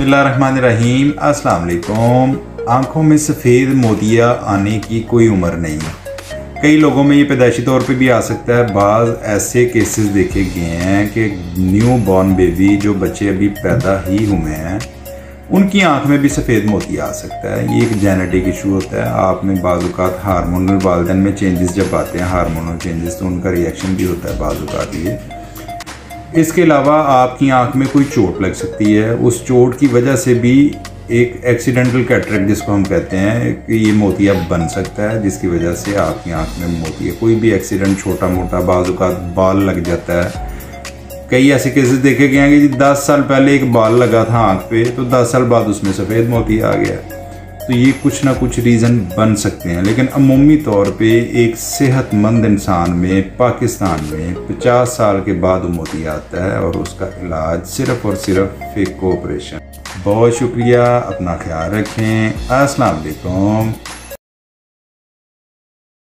बिस्मिल्लाहिर्रहमानिर्रहीम। अस्सलाम वालेकुम। आँखों में सफ़ेद मोतिया आने की कोई उम्र नहीं है। कई लोगों में ये पैदाइशी तौर पे भी आ सकता है। बाज़ ऐसे केसेस देखे गए हैं कि न्यू बॉर्न बेबी, जो बच्चे अभी पैदा ही हुए हैं, उनकी आँख में भी सफ़ेद मोतिया आ सकता है। ये एक जेनेटिक इशू होता है। आप में बाज़ औक़ात हार्मोनल वालिदैन में चेंजेस जब आते हैं, हार्मोनल चेंजेस, तो उनका रिएक्शन भी होता है बाज़ औक़ात ये। इसके अलावा आपकी आंख में कोई चोट लग सकती है, उस चोट की वजह से भी एक एक्सीडेंटल कैटरेक्ट जिसको हम कहते हैं कि ये मोतिया बन सकता है, जिसकी वजह से आपकी आंख में मोतिया, कोई भी एक्सीडेंट छोटा मोटा, बाज़ औक़ात बाल लग जाता है। कई ऐसे केसेस देखे गए हैं कि 10 साल पहले एक बाल लगा था आंख पे, तो 10 साल बाद उसमें सफ़ेद मोतिया आ गया। तो ये कुछ ना कुछ रीज़न बन सकते हैं, लेकिन अमूमी तौर पे एक सेहतमंद इंसान में पाकिस्तान में 50 साल के बाद मोतिया आता है और उसका इलाज सिर्फ़ और सिर्फ फेको ऑपरेशन। बहुत शुक्रिया, अपना ख्याल रखें। अस्सलाम वालेकुम।